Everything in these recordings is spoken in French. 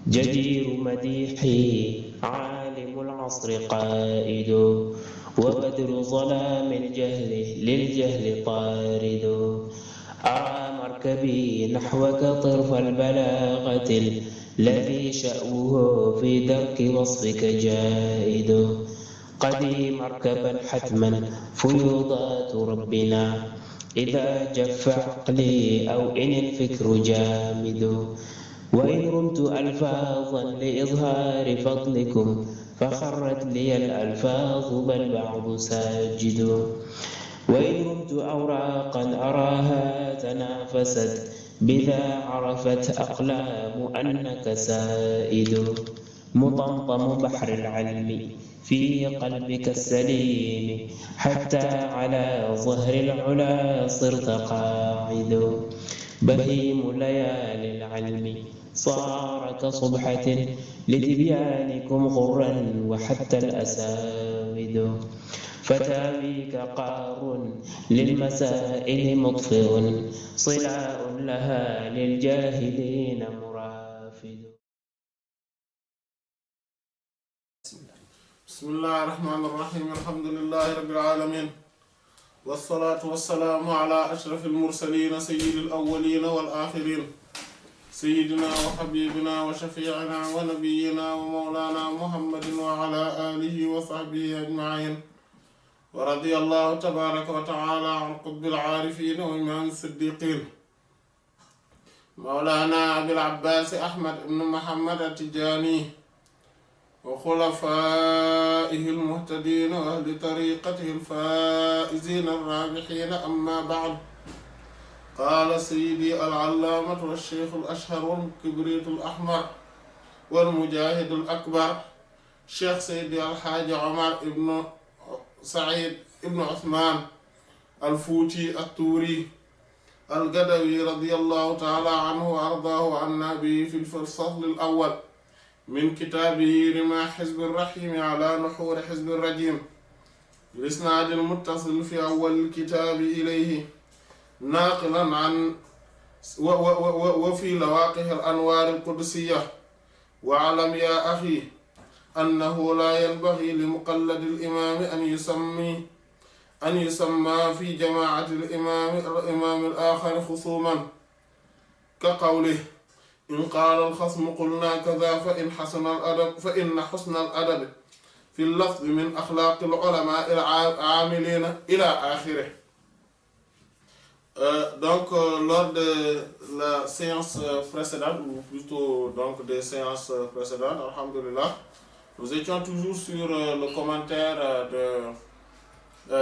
جدير مديحي عالم العصر قائد وبدر ظلام الجهل للجهل طارد أرى مركبي نحوك طرف البلاغة الذي شأوه في درك وصفك جائد قدي مركبا حتما فيوضات ربنا إذا جف عقلي أو إن الفكر جامد وإن رمت ألفاظا لإظهار فضلكم فخرت لي الألفاظ بل بعض ساجد وإن رمت أوراقا أراها تنافست بذا عرفت أقلام أنك سائد مطمطم بحر العلم في قلبك السليم حتى على ظهر العلا صرت قاعد بهيم ليالي العلم صار كصبحة لتبيانكم غرا وحتى الأساود فتاويك قار للمسائل مطفئ صلاء لها للجاهلين مرافد. بسم الله الرحمن الرحيم. الحمد لله رب العالمين والصلاة والسلام على أشرف المرسلين سيد الأولين والآخرين سيدنا وحبيبنا وشفيعنا ونبينا ومولانا محمد وعلى آله وصحبه أجمعين ورضي الله تبارك وتعالى عن قطب العارفين وإمام الصديقين مولانا أبي العباس أحمد بن محمد التجاني وخلفائه المهتدين وأهل طريقته الفائزين الرابحين. أما بعد، قال سيدي العلامة والشيخ الأشهر والكبريت الأحمر والمجاهد الأكبر شيخ سيدي الحاج عمر بن سعيد بن عثمان الفوتي التوري القدوي رضي الله تعالى عنه وأرضاه عنا به في الفصل الأول من كتابه رماح حزب الرحيم على نحور حزب الرجيم الإسناد المتصل في أول الكتاب إليه ناقلا عن وفي لواقح الأنوار القدسية. واعلم يا أخي أنه لا ينبغي لمقلد الإمام أن يسمى في جماعة الإمام الآخر خصوما كقوله إن قال الخصم قلنا كذا فإن حسن الأدب في اللفظ من أخلاق العلماء العاملين إلى آخره. Donc lors de la séance précédente, ou plutôt donc des séances précédentes, alhamdulillah, nous étions toujours sur le commentaire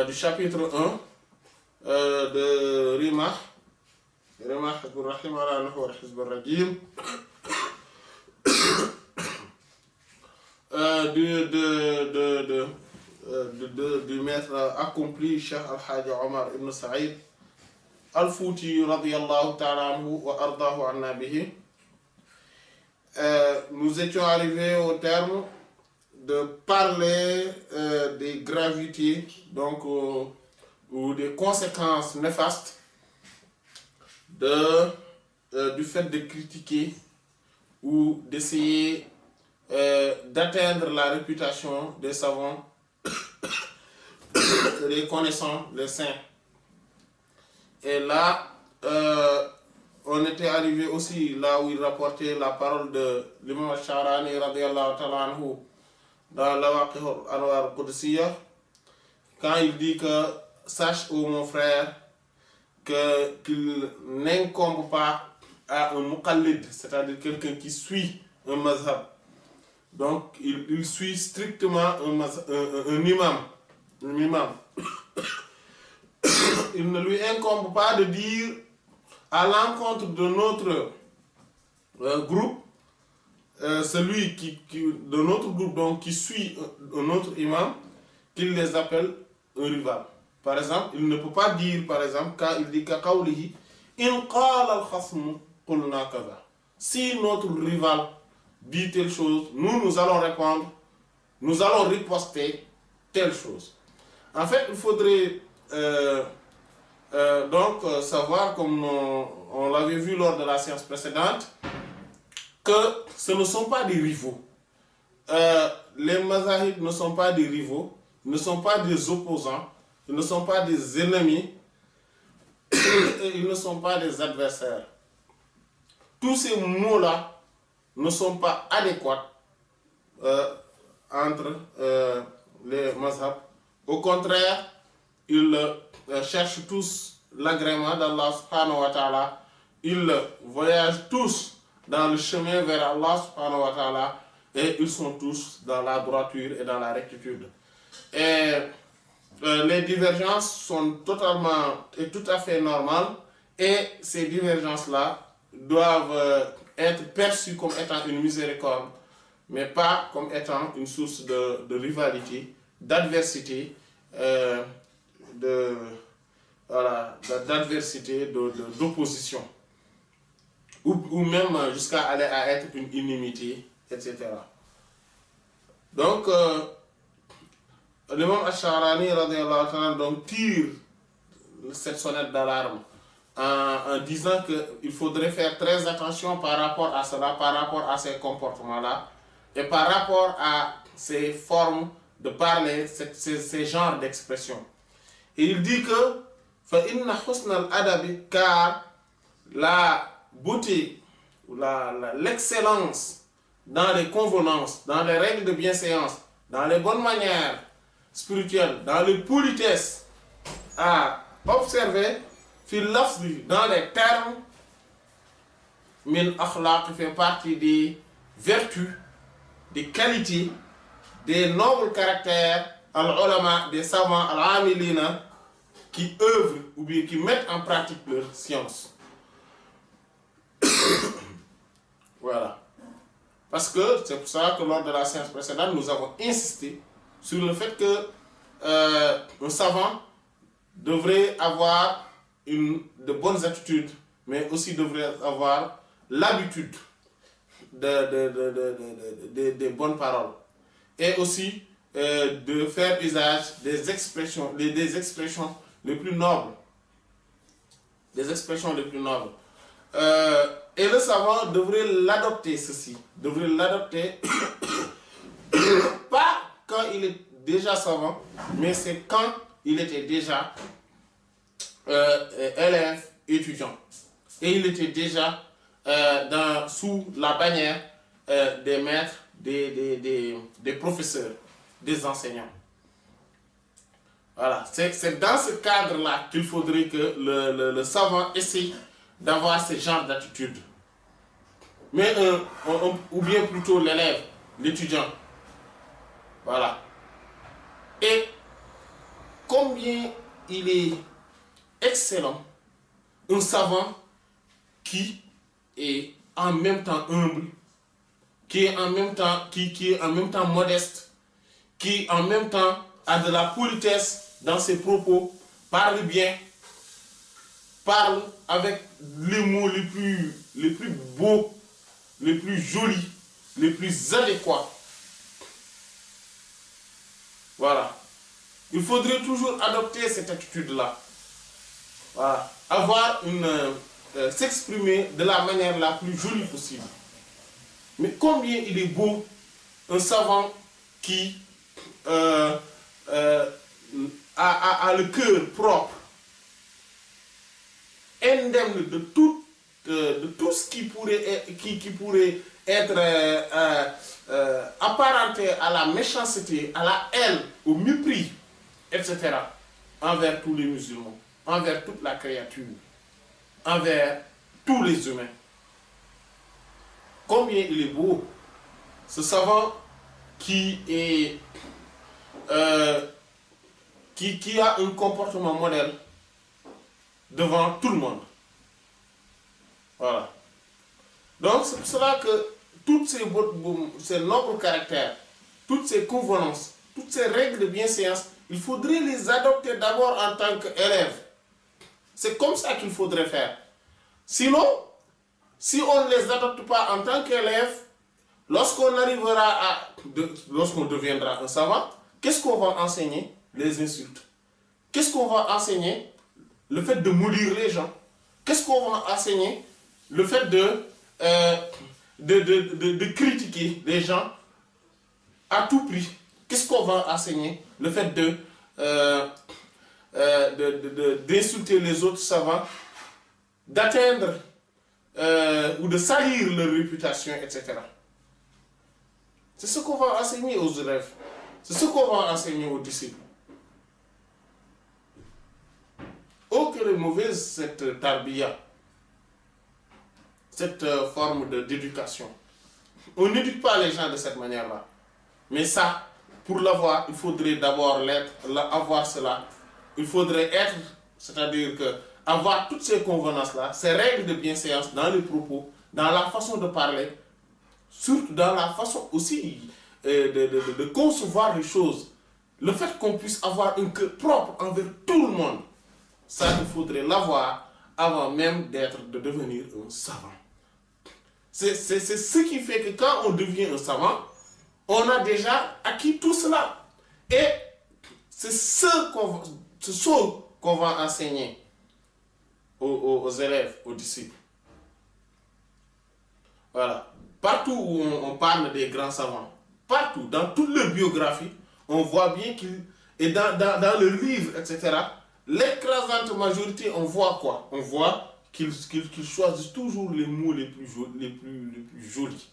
du chapitre 1 de Rimah حزب الرحيم على نحور حزب الرجيم du maître accompli Cheikh Al-Hajj Omar ibn Saïd Al-Fouti radiyallahu ta'ala anhu wa ardahu anna bihi. Nous étions arrivés au terme de parler des gravités donc ou des conséquences néfastes du fait de critiquer ou d'essayer d'atteindre la réputation des savants, les connaissants, les saints. Et là, on était arrivé aussi là où il rapportait la parole de l'imam al-Sharani radiyallahu ta'ala anhu dans Lawaqih al-Anwar al-Qudsiya, quand il dit que sache, ô mon frère, qu'il n'incombe pas à un muqallid, c'est-à-dire quelqu'un qui suit un mazhab. Donc il suit strictement un imam. Il ne lui incombe pas de dire à l'encontre de notre groupe, celui de notre groupe donc qui suit un autre imam, qu'il les appelle un rival. Par exemple, il ne peut pas dire, par exemple, quand il dit qu'aqawlihi in qala al-khasmu qulna kaza. Si notre rival dit telle chose, nous allons répondre, nous allons riposter telle chose. En fait, il faudrait donc savoir, comme on l'avait vu lors de la séance précédente, que ce ne sont pas des rivaux. Les mazahib ne sont pas des rivaux, ne sont pas des opposants, ils ne sont pas des ennemis, et ils ne sont pas des adversaires. Tous ces mots-là ne sont pas adéquats entre les mazhabs. Au contraire, ils cherchent tous l'agrément d'Allah subhanahu wa ta'ala. Ils voyagent tous dans le chemin vers Allah subhanahu wa ta'ala et ils sont tous dans la droiture et dans la rectitude. Et les divergences sont totalement et tout à fait normales et ces divergences-là doivent être perçues comme étant une miséricorde, mais pas comme étant une source de rivalité, d'adversité, d'adversité, d'opposition, ou même jusqu'à aller à être une inimité, etc. Donc, l'imam Ash-Sha'rani donc tire cette sonnette d'alarme en disant qu'il faudrait faire très attention par rapport à cela, par rapport à ces comportements-là, et par rapport à ces formes de parler, ces genres d'expressions. Et il dit que فَإِنَّ حُسْنَ الْأَدَبِ car la beauté, l'excellence dans les convenances, dans les règles de bienséance, dans les bonnes manières spirituelles, dans les politesses à observer, fil lafzi, dans les termes, min akhlaq fait partie des vertus, des qualités, des nobles caractères, al-ulama, des savants, al-amilina, qui œuvrent ou bien qui mettent en pratique leur science. Voilà. Parce que c'est pour ça que lors de la séance précédente, nous avons insisté sur le fait que un savant devrait avoir de bonnes attitudes, mais aussi devrait avoir l'habitude des bonnes paroles. Et aussi de faire usage des expressions les plus nobles. Des expressions les plus nobles. Et le savant devrait l'adopter, ceci. Devrait l'adopter, pas quand il est déjà savant, mais c'est quand il était déjà élève, étudiant. Et il était déjà sous la bannière des maîtres, des professeurs, des enseignants. Voilà, c'est dans ce cadre-là qu'il faudrait que le savant essaie d'avoir ce genre d'attitude. Mais ou bien plutôt l'élève, l'étudiant. Voilà. Et combien il est excellent, un savant qui est en même temps humble, qui est en même temps modeste, qui en même temps a de la politesse dans ses propos, parle bien, parle avec les mots les plus beaux, les plus jolis, les plus adéquats. Voilà. Il faudrait toujours adopter cette attitude-là. Voilà. S'exprimer de la manière la plus jolie possible. Mais combien il est beau un savant qui a le cœur propre, indemne de tout ce qui pourrait être apparenté à la méchanceté, à la haine, au mépris, etc. envers tous les musulmans, envers toute la créature, envers tous les humains. Combien il est beau ce savant qui a un comportement modèle devant tout le monde. Voilà. Donc c'est pour cela que toutes ces nobles caractères, toutes ces convenances, toutes ces règles de bienséance, il faudrait les adopter d'abord en tant qu'élève. C'est comme ça qu'il faudrait faire. Sinon, si on ne les adopte pas en tant qu'élève, lorsqu'on deviendra un savant, qu'est-ce qu'on va enseigner? Les insultes. Qu'est-ce qu'on va enseigner? Le fait de maudire les gens. Qu'est-ce qu'on va enseigner? Le fait de critiquer les gens à tout prix. Qu'est-ce qu'on va enseigner? Le fait d'insulter les autres savants, d'atteindre ou de salir leur réputation, etc. C'est ce qu'on va enseigner aux élèves. C'est ce qu'on va enseigner aux disciples. Oh, quelle est mauvaise cette tarbiya, cette forme d'éducation. On n'éduque pas les gens de cette manière-là. Mais ça, pour l'avoir, il faudrait d'abord avoir cela. Il faudrait être, c'est-à-dire que avoir toutes ces convenances-là, ces règles de bienséance dans les propos, dans la façon de parler, surtout dans la façon aussi de concevoir les choses. Le fait qu'on puisse avoir un cœur propre envers tout le monde, ça, il faudrait l'avoir avant même de devenir un savant. C'est ce qui fait que quand on devient un savant, on a déjà acquis tout cela. Et c'est ce qu'on va enseigner aux élèves, aux disciples. Voilà. Partout où on parle des grands savants, partout, dans toute leur biographie, on voit bien qu'ils, et dans le livre, etc., l'écrasante majorité, on voit quoi? On voit qu'ils choisissent toujours les mots les plus jolis.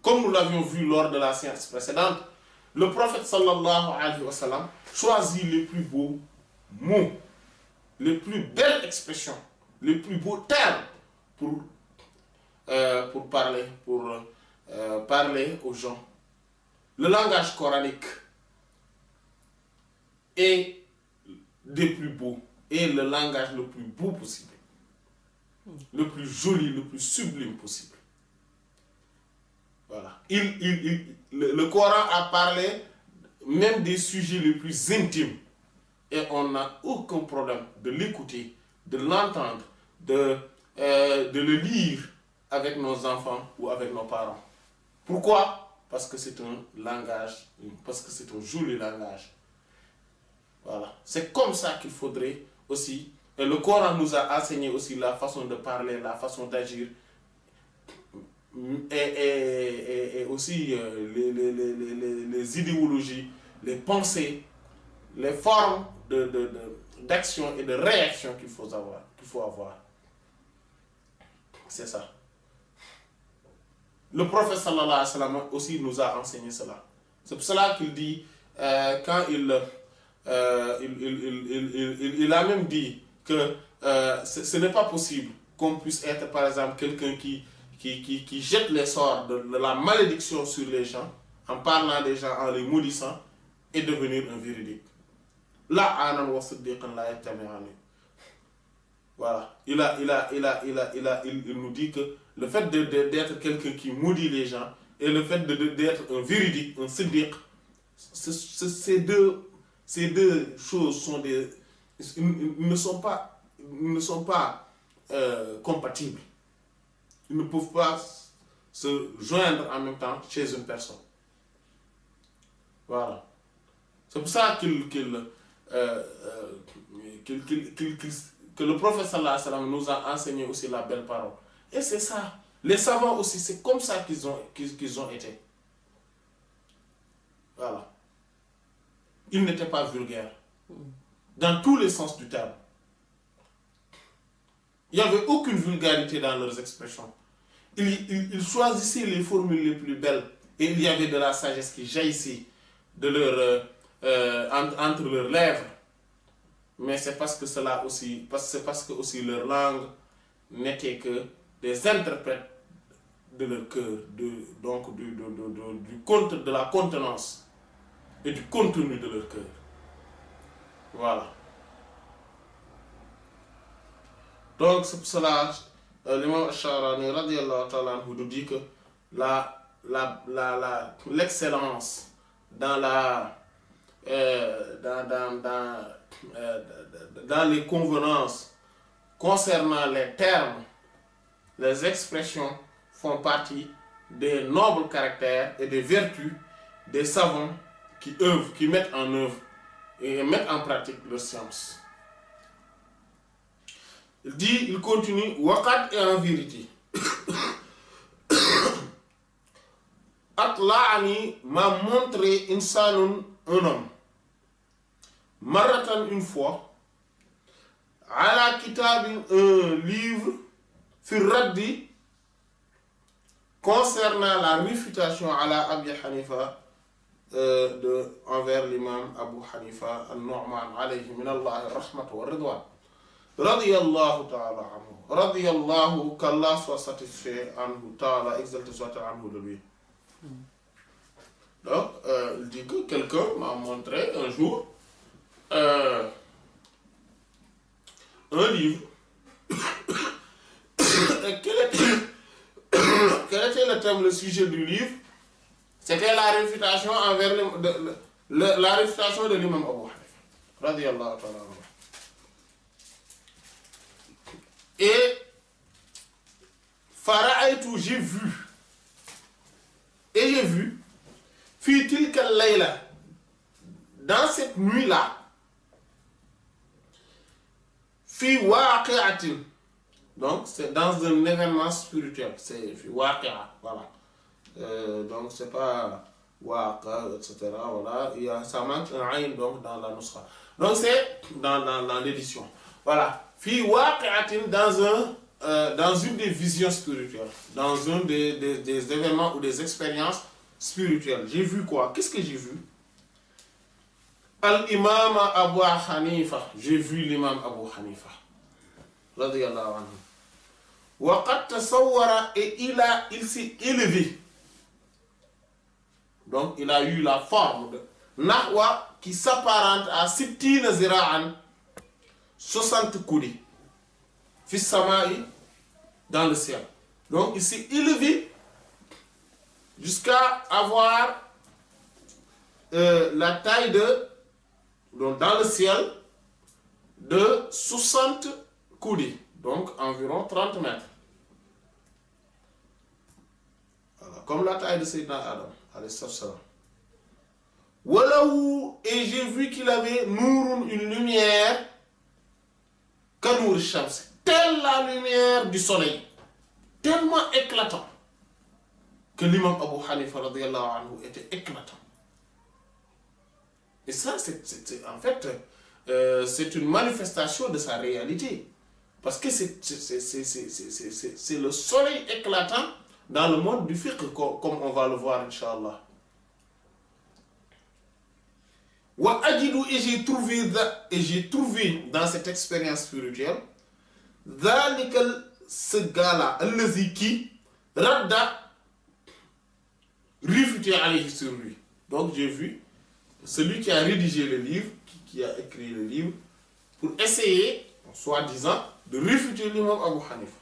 Comme nous l'avions vu lors de la séance précédente, le prophète sallallahu alayhi wa sallam choisit les plus beaux mots, les plus belles expressions, les plus beaux termes pour parler aux gens. Le langage coranique est des plus beaux, et le langage le plus beau possible, le plus joli, le plus sublime possible. Voilà. Le Coran a parlé même des sujets les plus intimes, et on n'a aucun problème de l'écouter, de l'entendre, de le lire avec nos enfants ou avec nos parents. Pourquoi? Parce que c'est un langage, parce que c'est un joli langage. Voilà. C'est comme ça qu'il faudrait aussi, et le Coran nous a enseigné aussi la façon de parler, la façon d'agir, et aussi les idéologies, les pensées, les formes d'action et de réaction qu'il faut avoir. C'est ça. Le prophète sallallahu alayhi wa sallam aussi nous a enseigné cela. C'est pour cela qu'il dit, quand il a même dit que ce n'est pas possible qu'on puisse être, par exemple, quelqu'un qui jette les sorts de la malédiction sur les gens, en parlant des gens, en les maudissant, et devenir un véridique. La anan wa siddiqan la yattami'ani. Voilà. Il nous dit que le fait d'être quelqu'un qui maudit les gens et le fait d'être un véridique, un siddiq, ces deux choses sont ne sont pas compatibles. Ils ne peuvent pas se joindre en même temps chez une personne. Voilà. C'est pour ça que le prophète sallallahu alayhi wa sallam nous a enseigné aussi la belle parole. Et c'est ça. Les savants aussi, c'est comme ça qu'ils ont été. Voilà. Ils n'étaient pas vulgaires. Dans tous les sens du terme. Il n'y avait aucune vulgarité dans leurs expressions. Ils choisissaient les formules les plus belles. Et il y avait de la sagesse qui jaillissait de entre leurs lèvres. Mais c'est parce que aussi leur langue n'était que des interprètes de leur cœur, donc de la contenance et du contenu de leur cœur. Voilà. Donc c'est pour cela l'imam Ash-Sharani radiyallahu ta'ala anhu nous dit que l'excellence dans dans les convenances concernant les termes, les expressions font partie des nobles caractères et des vertus des savants qui mettent en œuvre et mettent en pratique leur science. Il continue, waqad et en vérité. Atla'ani m'a montré insanun, un homme, maratan une fois, ala kitabin, un livre, fir raddi, concernant la réfutation à la Abi Hanifa, envers l'imam Abu Hanifa al-Nu'man alayhi min Allah rahmatu wa ridwan. Radiyallahu ta'ala anhu. Radiyallahu, qu'Allah soit satisfait anhu, ta'ala, exalté soit anhu de lui. Donc, il dit que quelqu'un m'a montré un jour un livre. Et quel était le thème, le sujet du livre? C'était la réfutation envers la réfutation de l'imam Abu Hanifa. Radiyallahu ta'ala anhu. Et Fara'aytu, j'ai vu, fi tilka layla, dans cette nuit-là, fi waqi'atin, donc c'est dans un événement spirituel, c'est fi waqi'a, voilà. Donc c'est pas waqa, etc. Voilà, ça manque un ayn donc dans la nusra. Donc c'est dans l'édition. Voilà. Fi waqi'atin, dans une des visions spirituelles, dans un des événements ou des expériences spirituelles. J'ai vu quoi? Qu'est-ce que j'ai vu? Al-imam Abu Hanifa. J'ai vu l'imam Abu Hanifa. Radiyallahu anhu. Wa qad tasawwara, et il s'est élevé. Donc il a eu la forme de Nahwa qui s'apparente à Sittina Zira'an, 60 coudées. Fis Sama'i, dans le ciel. Donc il s'est élevé jusqu'à avoir la taille donc dans le ciel, de 60 coudées. Donc environ 30 mètres. Voilà, comme la taille de Sayyidina Adam, alayhi salam. Walahu, et j'ai vu qu'il avait nourun, une lumière, kanour shams, telle la lumière du soleil, tellement éclatant, que l'imam Abu Hanifa radiyallahu anhu était éclatant. Et ça, en fait, c'est une manifestation de sa réalité. Parce que c'est le soleil éclatant dans le monde du fiqh, comme on va le voir, Inch'Allah. Wa ajidu, et j'ai trouvé dans cette expérience spirituelle, ce gars-là, allazi qui radda, réfuté alayhi sur lui. Donc j'ai vu celui qui a rédigé le livre, qui a écrit le livre, pour essayer, soi-disant, de réfuter l'imam Abu Hanifa.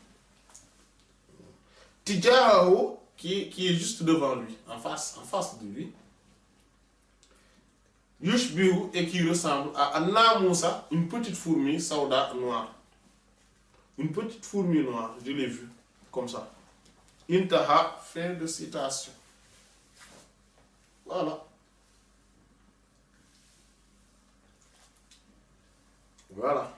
Tijahahu, qui est juste devant lui, en face de lui. Yushbihu, et qui ressemble à Anna Moussa, une petite fourmi sauda noire. Une petite fourmi noire, je l'ai vue, comme ça. Intaha, fin de citation. Voilà. Voilà.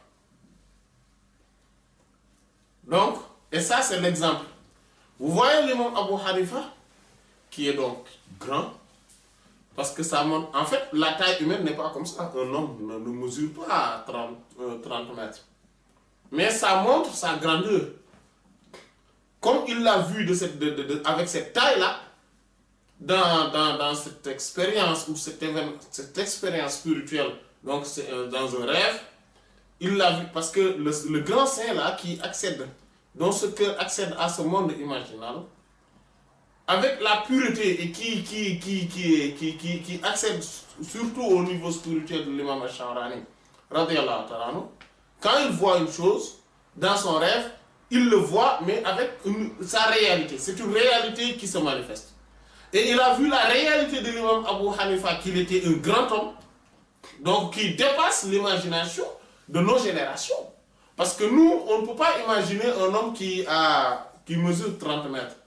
Donc, et ça c'est l'exemple. Vous voyez l'imam Abu Hanifa, qui est donc grand, parce que ça montre, en fait, la taille humaine n'est pas comme ça. Un homme ne mesure pas 30 mètres. Mais ça montre sa grandeur. Comme il l'a vu avec cette taille-là, dans cette expérience, ou cette expérience spirituelle, donc c'est dans un rêve, il l'a vu, parce que le grand saint là qui accède, dont ce cœur accède à ce monde imaginal, avec la pureté et qui accède surtout au niveau spirituel de l'imam Ash-Sha'rani, radiyallahu ta'ala anhu, quand il voit une chose dans son rêve, il le voit, mais avec sa réalité. C'est une réalité qui se manifeste. Et il a vu la réalité de l'imam Abu Hanifa, qu'il était un grand homme, donc qui dépasse l'imagination de nos générations. Parce que nous, on ne peut pas imaginer un homme qui mesure 30 mètres.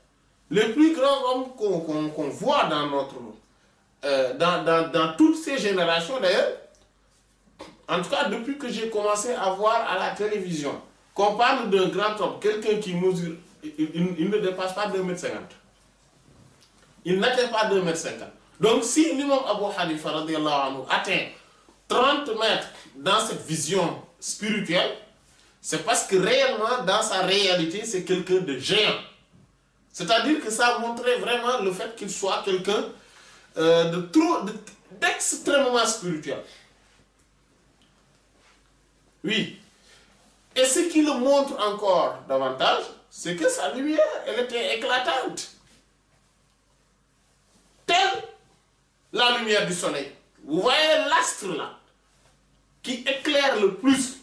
Les plus grands hommes qu'on voit dans toutes ces générations d'ailleurs, en tout cas depuis que j'ai commencé à voir à la télévision, qu'on parle d'un grand homme, quelqu'un qui mesure, il ne dépasse pas 2,50 m. Il n'atteint pas 2,50 m. Donc si l'imam Abu Hanifa radiallahu anhu atteint 30 mètres dans cette vision spirituelle, c'est parce que réellement, dans sa réalité, c'est quelqu'un de géant. C'est-à-dire que ça montrait vraiment le fait qu'il soit quelqu'un d'extrêmement spirituel. Oui. Et ce qui le montre encore davantage, c'est que sa lumière, elle était éclatante. Telle la lumière du soleil. Vous voyez l'astre là, qui éclaire le plus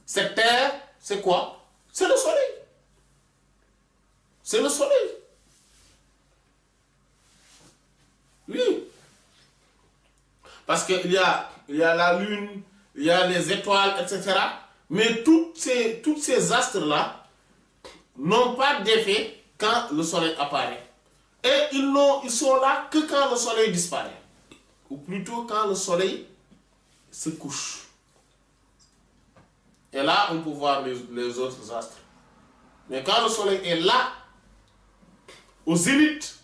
cette terre, c'est quoi? C'est le soleil. C'est le soleil. Oui. Parce qu'il y a la lune, il y a les étoiles, etc. Mais toutes ces astres-là n'ont pas d'effet quand le soleil apparaît. Et ils sont là que quand le soleil disparaît. Ou plutôt quand le soleil se couche. Et là, on peut voir les autres astres. Mais quand le soleil est là, au zénith,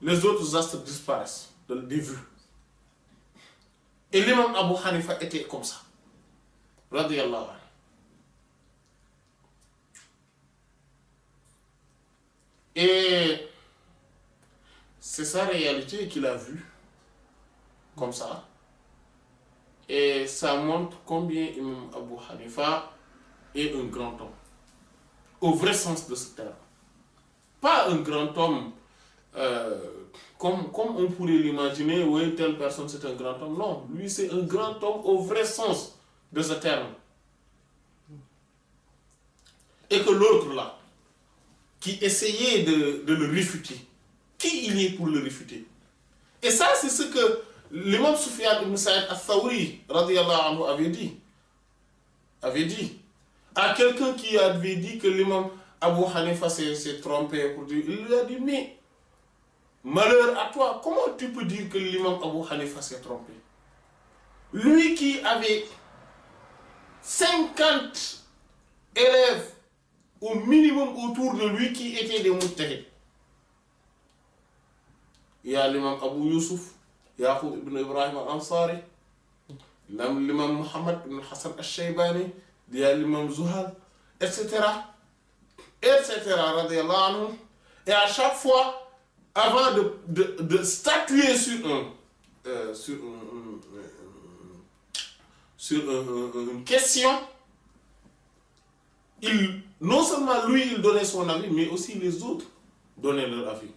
les autres astres disparaissent des vues. Et l'imam Abu Hanifa était comme ça. Radiyallahu anhu. Et c'est sa réalité qu'il a vue comme ça. Et ça montre combien Imam Abu Hanifa est un grand homme. Au vrai sens de ce terme. Pas un grand homme comme on pourrait l'imaginer, oui, telle personne c'est un grand homme. Non, lui c'est un grand homme au vrai sens de ce terme. Et que l'autre là, qui essayait de le réfuter, qui il est pour le réfuter? Et ça c'est ce que l'imam Sufyan ibn Sa'id al-Thawri radiyallahu anhu avait dit à quelqu'un qui avait dit que l'imam Abu Hanifa s'est trompé pour dire, il lui a dit, mais malheur à toi, comment tu peux dire que l'imam Abu Hanifa s'est trompé? Lui qui avait 50 élèves au minimum autour de lui qui étaient des mujtahid. Il y a l'imam Abu Yusuf, Yaqub ibn Ibrahim al-Ansari, l'imam Muhammad ibn Hassan al-Shaybani, il y a l'imam Zuhal, etc. Radiallahu anhu. Et à chaque fois, avant de statuer sur une question, non seulement lui, il donnait son avis, mais aussi les autres donnaient leur avis.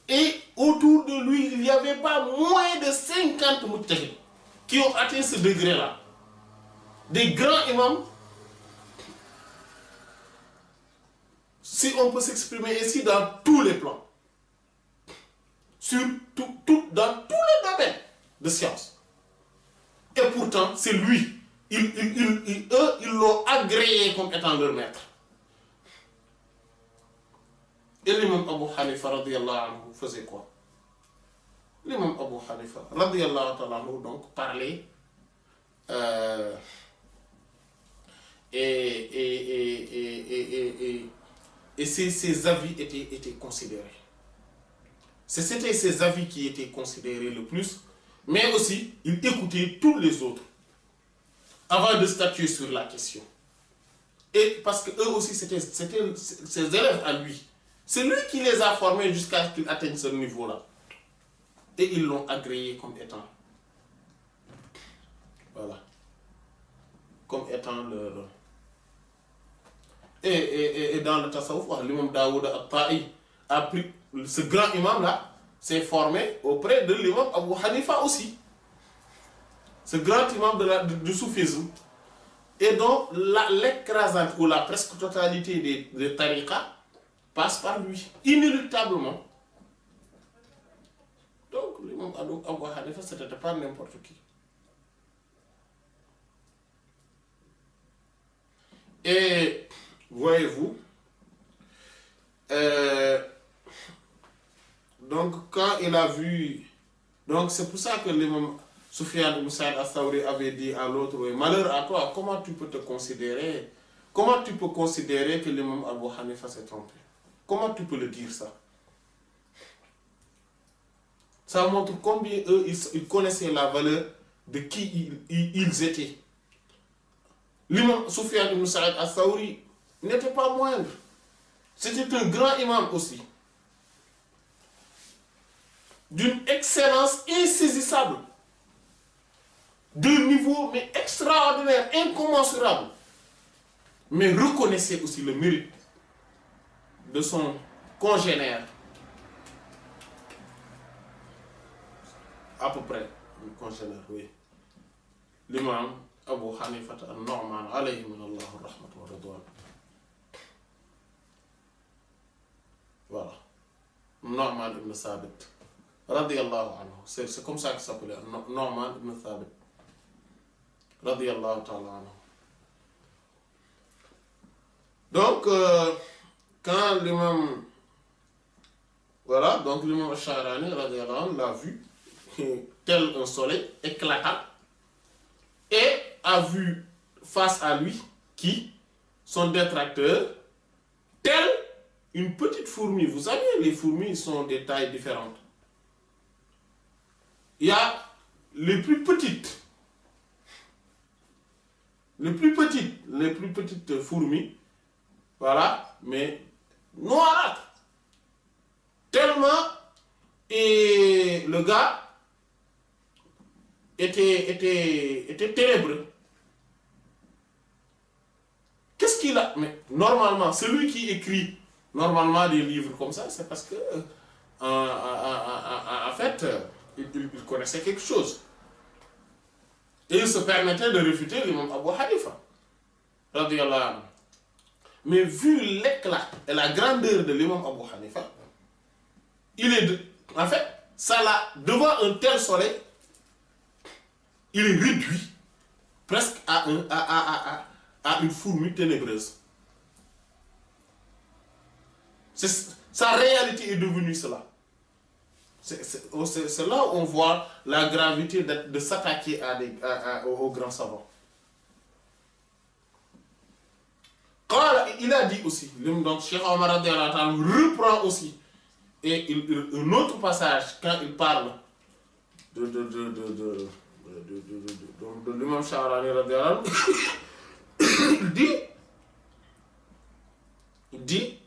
Et autour de lui, il n'y avait pas moins de 50 mujtahid qui ont atteint ce degré-là. Des grands imams, si on peut s'exprimer ici dans tous les plans, dans tous les domaines de science. Et pourtant, c'est lui. Eux, ils l'ont agréé comme étant leur maître. Et l'imam Abu Hanifa radiyallahu anhu faisait quoi? L'imam Abu Hanifa radiyallahu anhu donc parlait et ses avis étaient considérés. C'était ses avis qui étaient considérés le plus, mais aussi il écoutait tous les autres avant de statuer sur la question. Et parce que eux aussi c'était ses élèves à lui. C'est lui qui les a formés jusqu'à ce qu'ils atteignent ce niveau-là. Et ils l'ont agréé comme étant. Voilà. Comme étant leur. Et dans le tasawwuf, l'imam Daoud al-Ta'i a pris. Ce grand imam-là s'est formé auprès de l'imam Abu Hanifa aussi. Ce grand imam du soufisme. Et donc, l'écrasante ou la presque totalité des tariqas passe par lui, inéluctablement. Donc, l'imam Abu Hanifa, ce n'était pas n'importe qui. Et, voyez-vous, donc, quand il a vu... Donc, c'est pour ça que l'imam Sufyan ibn Sa'id al-Thawri avait dit à l'autre, malheur à toi, comment tu peux considérer que l'imam Abu Hanifa s'est trompé? Comment tu peux le dire ça? Ça montre combien eux, ils connaissaient la valeur de qui ils étaient. L'imam Soufiane ibn Sa'id al-Thawri n'était pas moindre. C'était un grand imam aussi. D'une excellence insaisissable. D'un niveau mais extraordinaire, incommensurable. Mais reconnaissait aussi le mérite de son congénère. À peu près, le congénère, oui. L'imam Abu Hanifa al-Nu'man, alayhi min Allah rahmatu wa ridwan. Voilà. Nu'man ibn Thabit. Radiyallahu anhu. C'est comme ça qu'il s'appelait. Nu'man ibn Thabit. Radiyallahu ta'ala anhu. Donc, quand l'imam... Voilà, donc l'imam Al-Sha'rani, radiyallahu anhu, l'a vu, tel un soleil éclatant, et a vu face à lui qui, son détracteur, tel une petite fourmi. Vous savez, les fourmis sont des tailles différentes. Il y a les plus petites. Les plus petites fourmis, voilà, mais noirâtres. Tellement, et le gars était ténébreux. Qu'est-ce qu'il a? Mais normalement, celui qui écrit normalement des livres comme ça, c'est parce que, en fait, il connaissait quelque chose. Et il se permettait de réfuter l'imam Abu Hanifa. Radiyallahu anhu. Mais vu l'éclat et la grandeur de l'imam Abu Hanifa, il est, en fait, ça là, devant un tel soleil, il est réduit presque à une fourmi ténébreuse. Sa réalité est devenue cela. C'est là où on voit la gravité de s'attaquer aux grands savants. Il a dit aussi, donc Cheikh Omar reprend aussi, et un autre passage, quand il parle de l'imam Sha'rani radiyallahu anhu, il dit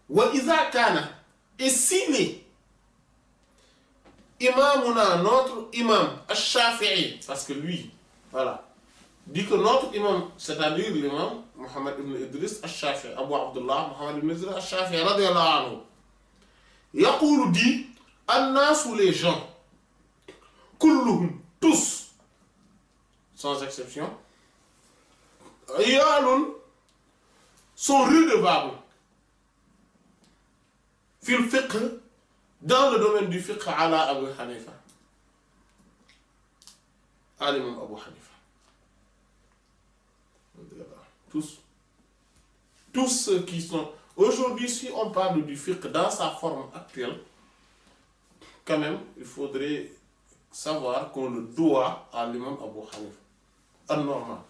wa iza kana, et s'il est imamuna, notre imam al-Shafi'i, parce que lui, voilà, dit que notre imam, c'est-à-dire l'imam Muhammad ibn Idris al-Shafi'i, Abu Abdullah Muhammad ibn Idris al-Shafi'i radiyallahu anhu, yaqulu dit an-nasu, les gens, kulluhum, tous, sans exception, yalun, sont redevables fil fiqh, dans le domaine du fiqh, ala Abu Hanifa, à l'imam Abu Hanifa. Tous ceux qui sont... Aujourd'hui, si on parle du fiqh dans sa forme actuelle, quand même, il faudrait savoir qu'on le doit à l'imam Abu Hanifa, al-Nu'man.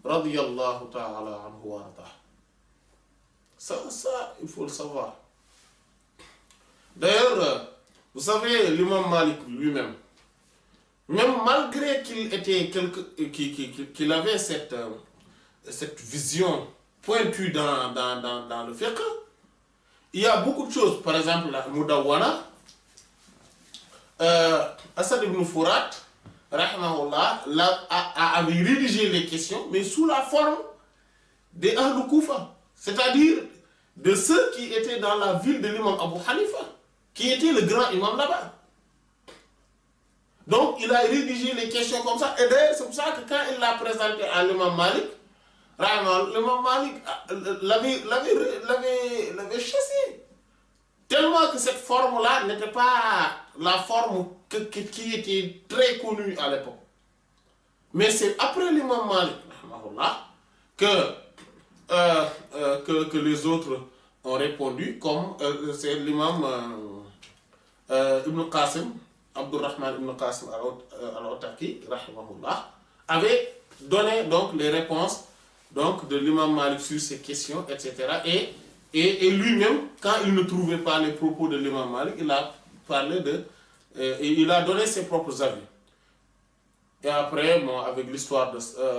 Radiyallahu ta'ala anhu wa ardah. Ça, il faut le savoir. D'ailleurs, vous savez, l'imam Malik lui-même, même malgré qu'il était qu'il avait cette vision pointue dans le fiqh, il y a beaucoup de choses. Par exemple, la Mudawwana, Asad ibn Furat, rahimahullah, avait rédigé les questions, mais sous la forme des Ahlul Koufa, c'est-à-dire de ceux qui étaient dans la ville de l'imam Abu Hanifa, qui était le grand imam là-bas. Donc, il a rédigé les questions comme ça, et d'ailleurs, c'est pour ça que quand il l'a présenté à l'imam Malik, l'imam Malik l'avait chassé. Tellement que cette forme-là n'était pas la forme qui était très connue à l'époque. Mais c'est après l'imam Malik que les autres ont répondu, comme c'est l'imam Ibn Qasim, Abdurrahman Ibn Qasim al-Otaki, avait donné donc les réponses donc, de l'imam Malik sur ces questions, etc. Et Et lui-même, quand il ne trouvait pas les propos de l'imam Malik, il a parlé et il a donné ses propres avis. Et après, bon, avec l'histoire de...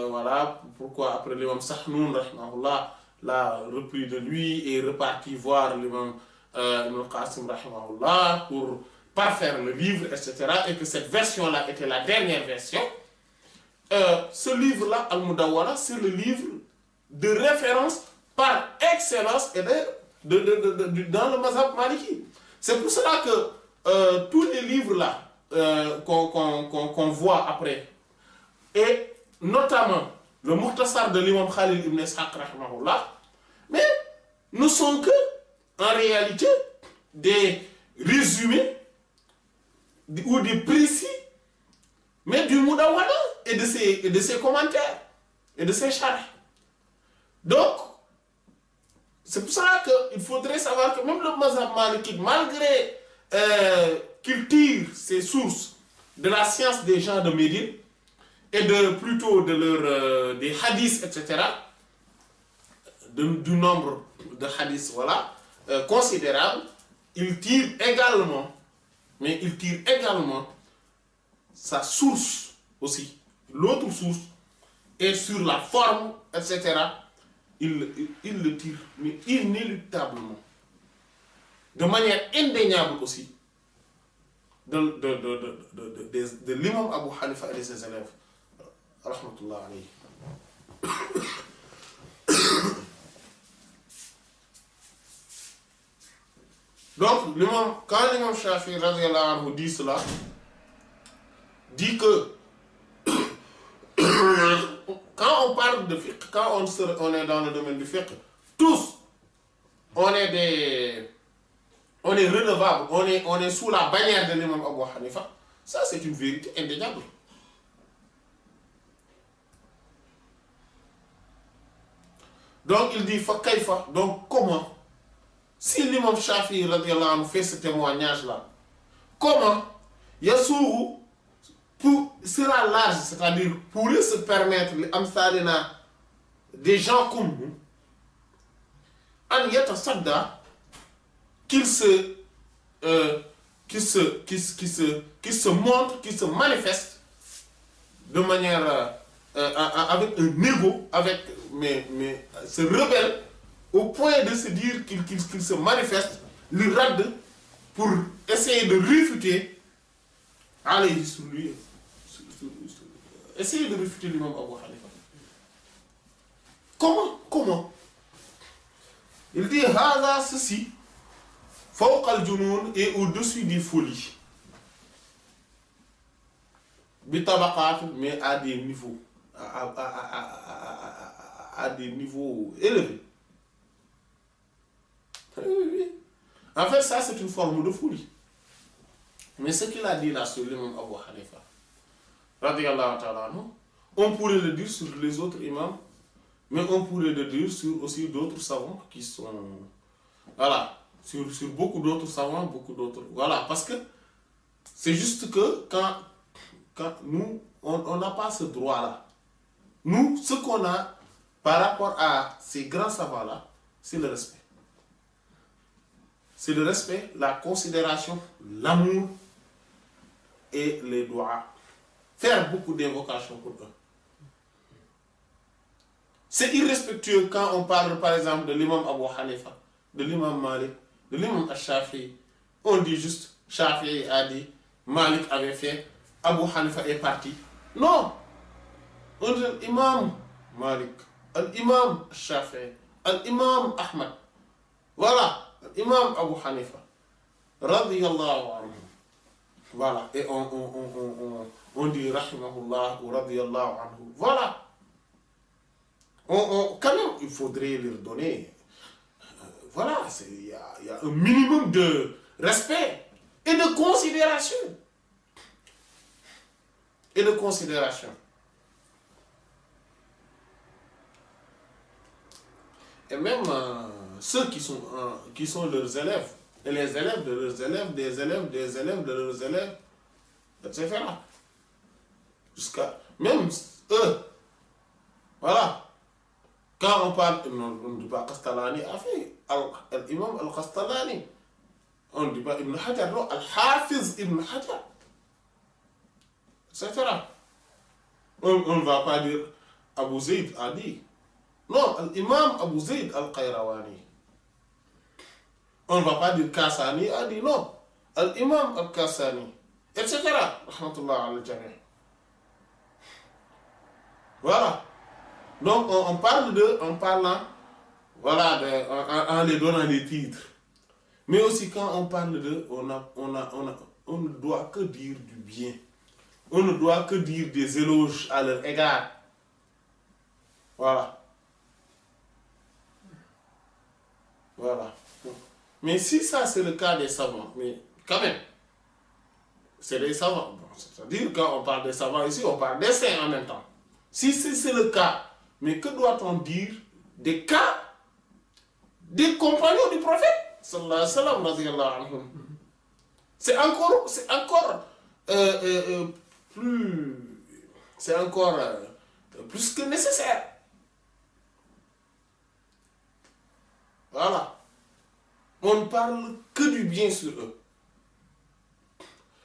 voilà, pourquoi après l'imam Sahnoun, rahimahullah, l'a repris de lui et est reparti voir l'imam Ibn Qasim, rahimahullah, pour parfaire le livre, etc. Et que cette version-là était la dernière version. Ce livre-là, Al-Mudawwala, c'est le livre de référence par excellence et dans le mazhab maliki. C'est pour cela que tous les livres-là qu'on voit après, et notamment le Mukhtasar de l'imam Khalil ibn Ishaq, rahimahullah, mais ne sont que, en réalité, des résumés ou des précis, mais du Mudawwala et de ses commentaires et de ses charhes. Donc, c'est pour cela qu'il faudrait savoir que même le mazhab maliki, malgré qu'il tire ses sources de la science des gens de Médine et plutôt de des hadiths, etc., du nombre de hadiths, voilà, considérable, il tire également, mais il tire également sa source aussi, l'autre source, et sur la forme, etc., il le tire, mais inéluctablement, de manière indéniable aussi, de l'imam Abu Hanifa et de ses élèves, rahmatullah alayhi. Donc, quand l'imam Shafi'i radiyallahu anhu dit cela, dit que quand on parle de fiqh, quand on est dans le domaine du fiqh, tous, on est redevables, on est sous la bannière de l'imam Abu Hanifa. Ça, c'est une vérité indéniable. Donc, il dit, fa kayfa, donc comment, si l'imam Shafi'i radiyallahu anhu fait ce témoignage-là, comment Yassourou sera large, c'est-à-dire pourrait se permettre des gens comme nous, an yatasadda, qu'ils se montrent, qu'ils se manifestent de manière avec un ego, mais se rebelle au point de se dire qu'ils se manifestent, le rad, pour essayer de réfuter, aller sur lui, essayer de réfuter l'imam Abu Hanifa. Comment il dit Haza, ceci, fawq al-junun, est au-dessus des folies. Bitabaqat, mais à des niveaux, à des niveaux élevés. Oui. En fait, ça, c'est une forme de folie. Mais ce qu'il a dit là sur l'imam Abu Hanifa, radiyallahu ta'ala anhu, on pourrait le dire sur les autres imams, mais on pourrait le dire sur aussi d'autres savants qui sont... Voilà, sur beaucoup d'autres savants, beaucoup d'autres... Voilà, parce que c'est juste que quand nous, on n'a pas ce droit-là. Nous, ce qu'on a par rapport à ces grands savants-là, c'est le respect. C'est le respect, la considération, l'amour et les doigts. Faire beaucoup d'invocations pour eux. C'est irrespectueux quand on parle par exemple de l'imam Abu Hanifa, de l'imam Malik, de l'imam Al-Shafi'i. On dit juste, Shafi'i a dit, Malik avait fait, Abu Hanifa est parti. Non! On dit l'imam Malik, l'imam Shafi'i, l'imam Ahmad. Voilà, l'imam Abu Hanifa. Radiyallahu anhu. Voilà, et on dit rahimahullah ou radiyallahu anhu. Voilà. Quand même, il faudrait leur donner. Voilà, il y a un minimum de respect et de considération. Et de considération. Et même ceux qui sont leurs élèves, et les élèves de leurs élèves, des élèves de leurs élèves, etc. Jusqu'à même eux. Voilà. Quand on parle, non, on ne dit pas Kastalani a fait, l'imam al-Kastalani, on ne dit pas Ibn Hajar, non, al-Hafiz Ibn Hajar, etc. On ne va pas dire Abu Zayd a dit. Non, l'imam Abu Zayd al-Qayrawani. On ne va pas dire Kassani a dit, non. L'imam al-Kassani, etc. Rahmatullah al-Jami'. Voilà. Donc, on parle de, en parlant, voilà, en les donnant des titres. Mais aussi, quand on parle de, on ne doit que dire du bien. On ne doit que dire des éloges à leur égard. Voilà. Voilà. Mais si ça, c'est le cas des savants, mais quand même, c'est des savants. Bon, c'est-à-dire, quand on parle des savants ici, on parle des saints en même temps. Si c'est le cas, mais que doit-on dire des cas des compagnons du prophète sallallahu alayhi wa sallam. C'est encore plus, c'est encore plus que nécessaire. Voilà. On ne parle que du bien sur eux.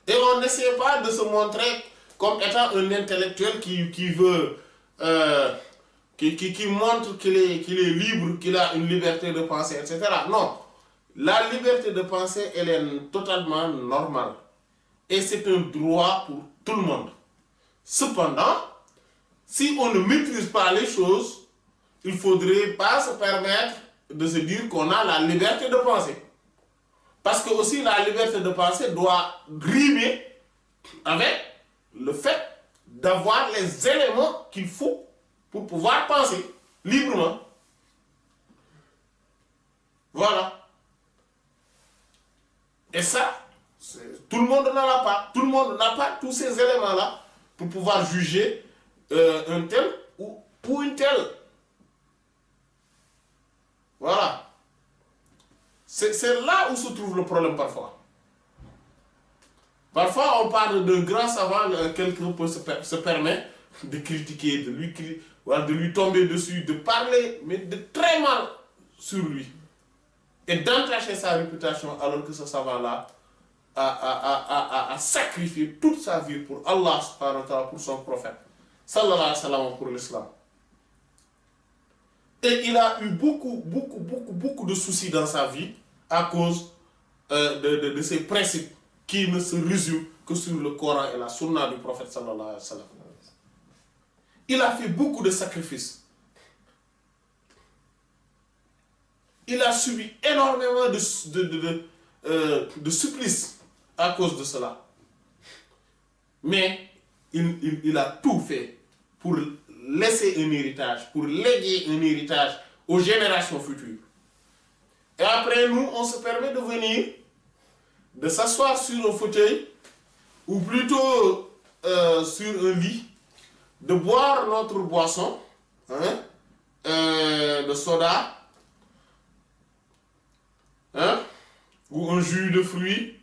Et on n'essaie pas de se montrer comme étant un intellectuel qui veut, qui montre qu'il est libre, qu'il a une liberté de penser, etc. Non. La liberté de penser, elle est totalement normale. Et c'est un droit pour tout le monde. Cependant, si on ne maîtrise pas les choses, il ne faudrait pas se permettre de se dire qu'on a la liberté de penser. Parce que aussi la liberté de penser doit rimer avec le fait d'avoir les éléments qu'il faut pour pouvoir penser librement. Voilà. Et ça, tout le monde n'en a pas. Tout le monde n'a pas tous ces éléments-là pour pouvoir juger un tel ou une telle. Voilà. C'est là où se trouve le problème parfois. Parfois, on parle d'un grand savant, quelqu'un peut se permettre de critiquer, de lui tomber dessus, de parler, mais de très mal sur lui. Et d'entacher sa réputation alors que ce savant-là a sacrifié toute sa vie pour Allah subhanahu wa ta'ala, pour son prophète, sallallahu alayhi wa sallam, pour l'islam. Et il a eu beaucoup de soucis dans sa vie à cause de ces principes qui ne se résument que sur le Coran et la Sunna du prophète sallallahu alayhi wa sallam. Il a fait beaucoup de sacrifices. Il a subi énormément de supplices à cause de cela. Mais il a tout fait pour laisser un héritage, pour léguer un héritage aux générations futures. Et après, nous, on se permet de venir, de s'asseoir sur un fauteuil, ou plutôt sur un lit, de boire notre boisson, de soda, ou un jus de fruits,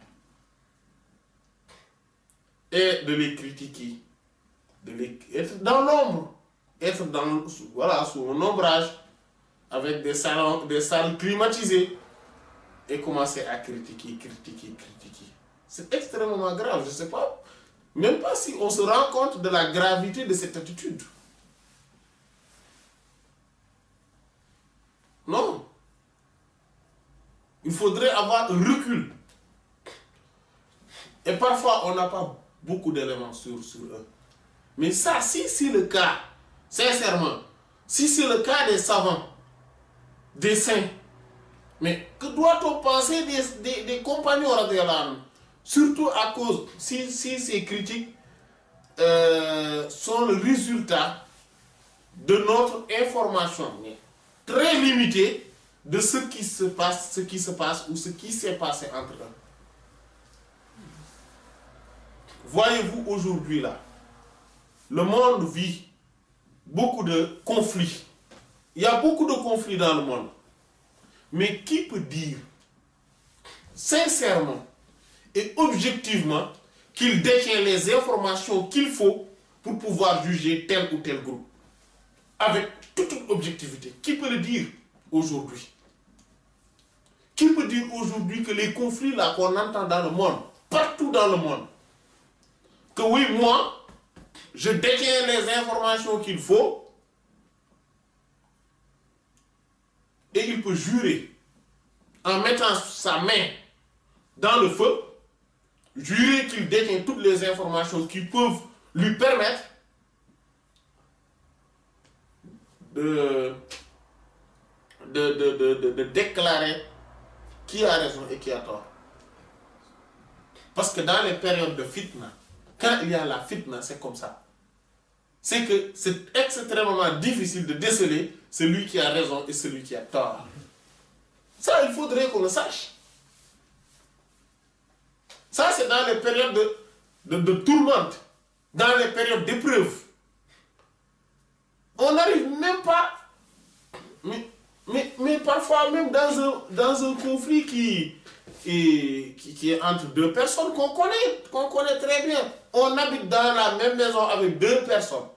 et de les critiquer, être dans l'ombre, être sous un ombrage, avec des salles climatisées, et commencer à critiquer. C'est extrêmement grave, je ne sais pas, même pas si on se rend compte de la gravité de cette attitude. Non. Il faudrait avoir un recul. Et parfois, on n'a pas beaucoup d'éléments sur eux. Mais ça, si c'est le cas, sincèrement, si c'est le cas des savants, des saints, mais que doit-on penser des compagnons radiyallahu anhum? Surtout à cause, si ces critiques sont le résultat de notre information très limitée de ce qui se passe ou ce qui s'est passé entre eux. Voyez-vous aujourd'hui là, le monde vit beaucoup de conflits. Il y a beaucoup de conflits dans le monde. Mais qui peut dire sincèrement et objectivement qu'il détient les informations qu'il faut pour pouvoir juger tel ou tel groupe? avec toute objectivité. Qui peut le dire aujourd'hui? Qui peut dire aujourd'hui que les conflits là qu'on entend dans le monde, partout dans le monde, que oui, moi, je détiens les informations qu'il faut et il peut jurer en mettant sa main dans le feu, jurer qu'il détient toutes les informations qui peuvent lui permettre de déclarer qui a raison et qui a tort. Parce que dans les périodes de fitna, quand il y a la fitna, c'est comme ça. C'est que c'est extrêmement difficile de déceler celui qui a raison et celui qui a tort. Ça, il faudrait qu'on le sache. Ça, c'est dans les périodes de tourmente, dans les périodes d'épreuve. On n'arrive même pas, mais parfois même dans un conflit qui est entre deux personnes qu'on connaît très bien. On habite dans la même maison avec deux personnes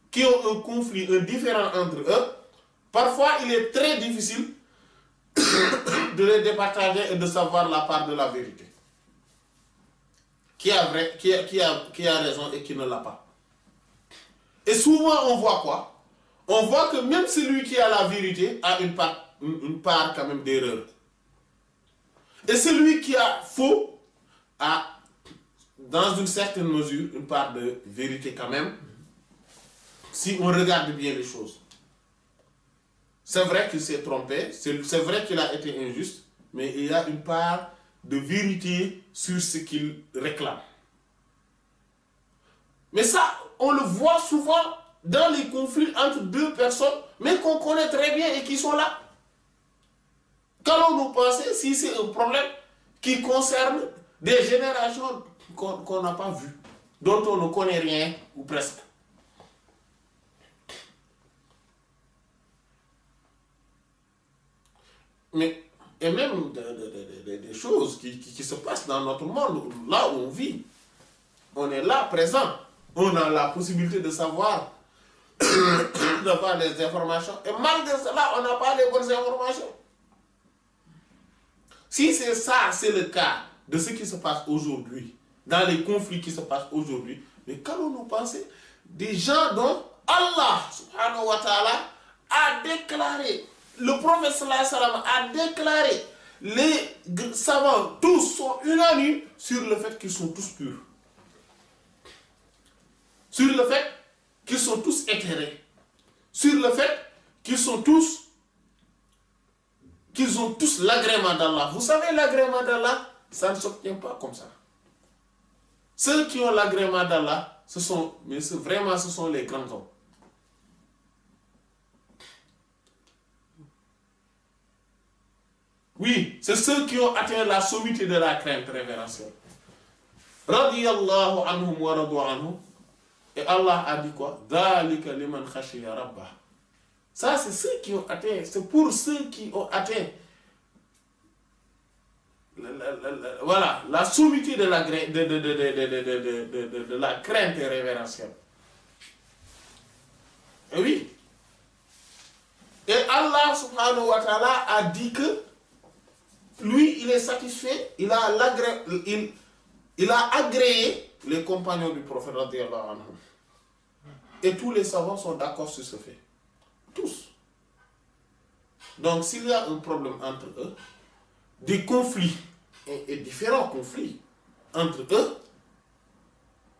qui ont un conflit, un différend entre eux. Parfois, il est très difficile de les départager et de savoir la part de la vérité. Qui a raison et qui ne l'a pas. Et souvent, on voit quoi? On voit que même celui qui a la vérité a une part quand même d'erreur. Et celui qui a faux a, dans une certaine mesure, une part de vérité quand même, si on regarde bien les choses. C'est vrai qu'il s'est trompé, c'est vrai qu'il a été injuste, mais il y a une part de vérité sur ce qu'il réclame. Mais ça, on le voit souvent dans les conflits entre deux personnes, mais qu'on connaît très bien et qui sont là. Qu'allons-nous penser si c'est un problème qui concerne des générations qu'on n'a pas vues, dont on ne connaît rien, ou presque? Mais, et même des choses qui se passent dans notre monde, là où on vit. On est là, présent. On a la possibilité de savoir, d'avoir les informations. Et malgré cela, on n'a pas les bonnes informations. Si c'est ça, c'est le cas de ce qui se passe aujourd'hui, dans les conflits qui se passent aujourd'hui, mais qu'allons-nous penser des gens dont Allah, subhanahu wa ta'ala, a déclaré, le prophète sallallahu alayhi wa sallam a déclaré, les savants, tous sont unanimes sur le fait qu'ils sont tous purs. Sur le fait qu'ils sont tous éclairés. Sur le fait qu'ils ont tous l'agrément d'Allah. Vous savez, l'agrément d'Allah, ça ne s'obtient pas comme ça. Ceux qui ont l'agrément d'Allah, ce sont les grands hommes. Oui, c'est ceux qui ont atteint la sommité de la crainte révérentielle. Radiyallahu anhum wa radu anhum. Et Allah a dit quoi? Dhalika liman khashiya rabbah. Ça, c'est ceux qui ont atteint, c'est pour ceux qui ont atteint la sommité de la crainte révérentielle. Et oui. Et Allah subhanahu wa ta'ala a dit que lui, il est satisfait, il a agréé les compagnons du prophète radiyallahu anhu. Et tous les savants sont d'accord sur ce fait. Tous. Donc, s'il y a un problème entre eux, des conflits, et différents conflits entre eux,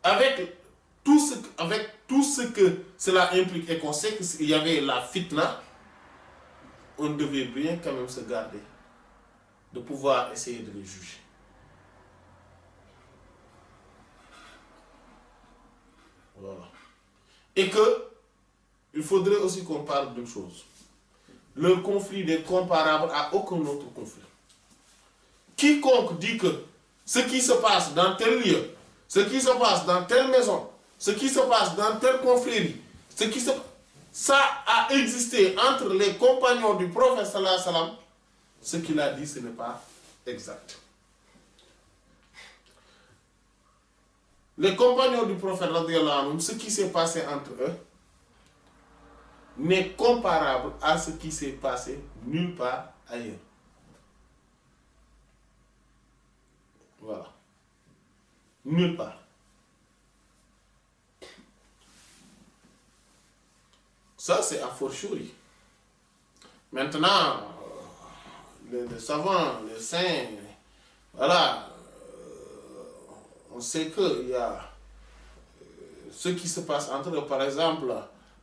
avec tout ce que cela implique et qu'on sait qu'il y avait la fitna, on devait bien quand même se garder de pouvoir essayer de les juger. Voilà. Et que il faudrait aussi qu'on parle d'une chose. Le conflit n'est comparable à aucun autre conflit. Quiconque dit que ce qui se passe dans tel lieu, ce qui se passe dans telle maison, ce qui se passe dans tel conflit, ça a existé entre les compagnons du prophète sallallahu alayhi wa sallam, ce qu'il a dit, ce n'est pas exact. Les compagnons du prophète radiyallahu anhum, ce qui s'est passé entre eux, n'est comparable à ce qui s'est passé nulle part ailleurs. Voilà. Nulle part. Ça, c'est a fortiori. Maintenant, les savants, les saints, voilà, on sait qu'il y a ce qui se passe entre eux. Par exemple,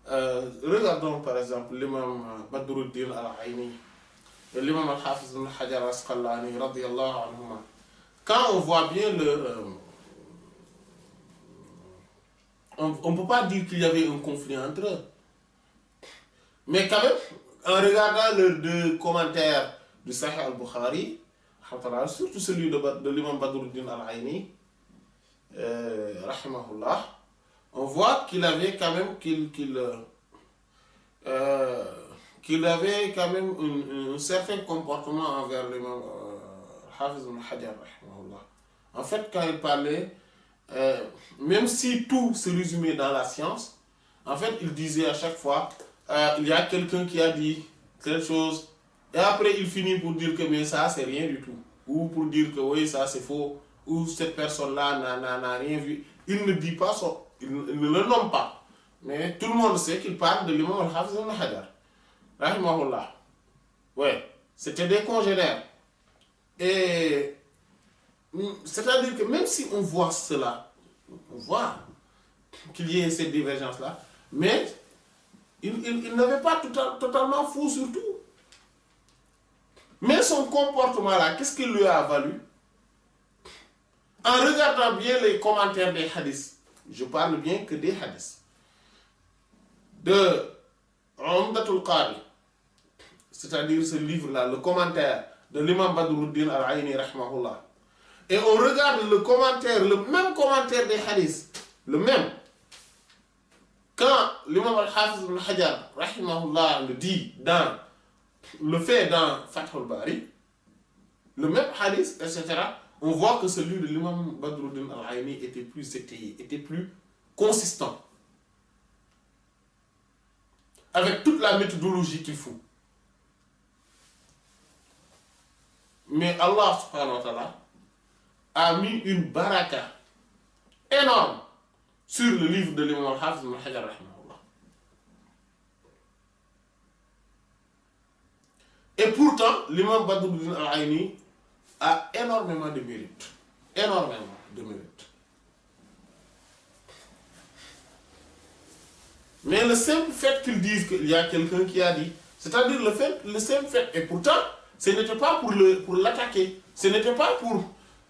regardons par exemple l'imam Badruddin al-Aini et l'imam al-Hafiz ibn Hajar al-Asqalani, radiyallahu anhuma. Quand on voit bien leur... on ne peut pas dire qu'il y avait un conflit entre eux. Mais quand même, en regardant leurs deux commentaires du Sahih al-Bukhari, surtout celui de l'imam Badruddin al-Aini, rahimahullah, on voit qu'il avait quand même qu'il avait quand même un certain comportement envers l'imam Hafiz ibn Hajar, rahimahullah. En fait, quand il parlait, même si tout se résumait dans la science, en fait, il disait à chaque fois, il y a quelqu'un qui a dit quelque chose, et après il finit pour dire que mais ça c'est rien du tout, ou pour dire que oui ça c'est faux, ou cette personne-là n'a rien vu. Il ne dit pas ça, il ne le nomme pas, mais tout le monde sait qu'il parle de l'imam al-Hafiz ibn Hajar, rahimahullah. Ouais, c'était des congénères. Et c'est-à-dire que même si on voit cela, on voit qu'il y ait cette divergence-là, mais il n'avait pas totalement faux sur tout. Mais son comportement-là, qu'est-ce qu'il lui a valu? En regardant bien les commentaires des hadiths, je parle bien que des hadiths, de Umdatul Qari, c'est-à-dire ce livre-là, le commentaire de l'imam Badruddin al-Aini, rahimahullah, et on regarde le commentaire, le même commentaire des hadiths, le même, quand l'imam al-Hafiz ibn Hajar, rahimahullah, le dit le fait dans Fath al-Bari, le même hadith, etc., on voit que celui de l'imam Badruddin al-Aini était plus étayé, était plus consistant, avec toute la méthodologie qu'il faut. Mais Allah subhanahu wa ta'ala a mis une baraka énorme sur le livre de l'imam al-Hafiz ibn Hajar, rahimahullah. Et pourtant, l'imam Badruddin al-Aini a énormément de mérite. Énormément de mérite. Mais le simple fait qu'ils disent qu'il y a quelqu'un qui a dit, c'est-à-dire le simple fait, et pourtant, ce n'était pas pour l'attaquer, ce n'était pas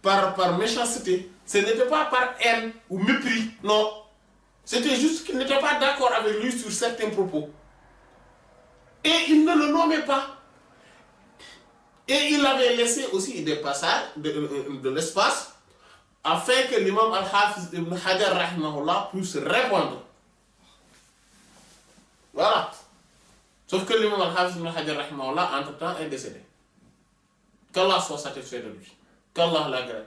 par méchanceté, ce n'était pas par haine ou mépris, non. C'était juste qu'il n'était pas d'accord avec lui sur certains propos. Et il ne le nommait pas. Et il avait laissé aussi des passages, de l'espace, afin que l'imam al-Hafiz ibn Hajar, rahimahullah, puisse répondre. Voilà. Sauf que l'imam al-Hafiz ibn Hajar, rahimahullah, entre-temps, est décédé. Qu'Allah soit satisfait de lui. Qu'Allah l'agrée.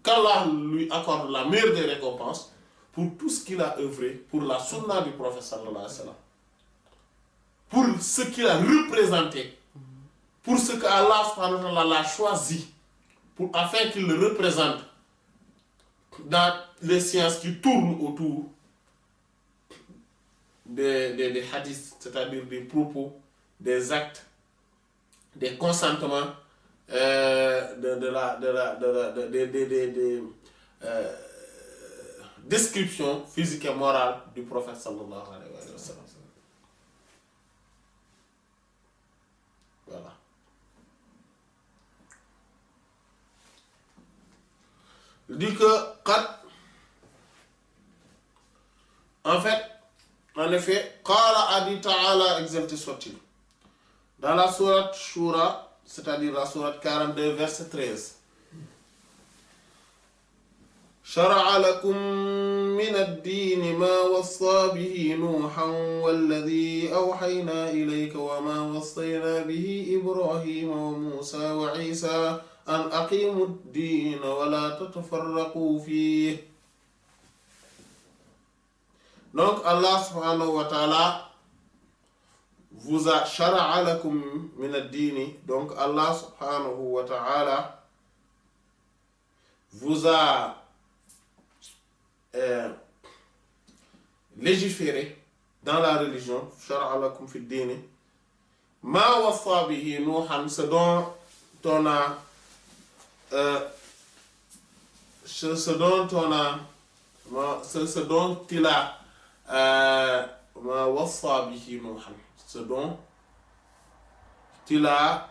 Qu'Allah lui accorde la meilleure des récompenses pour tout ce qu'il a œuvré, pour la sunna du prophète sallallahu alayhi wa sallam. Pour ce qu'il a représenté. Pour ce qu'Allah subhanahu wa ta'ala l'a choisi, afin qu'il le représente dans les sciences qui tournent autour des hadiths, c'est-à-dire des propos, des actes, des consentements, des descriptions physiques et morales du prophète sallallahu alayhi wa sallam. Voilà. Il dit que, en effet, Qala adi ta'ala exalté soit-il. Dans la sourate Shura, c'est-à-dire la sourate 42, verset 13. شرع لكم من الدين ما وصى به نوحا والذي أوحينا إليك وما وصينا به إبراهيم وموسى وعيسى أن أقيموا الدين ولا تتفرقوا فيه. Donc Allah subhanahu wa ta'ala vous a shara'a lakum min ad-dini, donc Allah subhanahu wa ta'ala vous a légiféré dans la religion, shara'a lakum fi ad-dini ma wassa bihi Nuhan, ce dont on a ce dont il a ma wassa bihi Nuhan, ce dont il a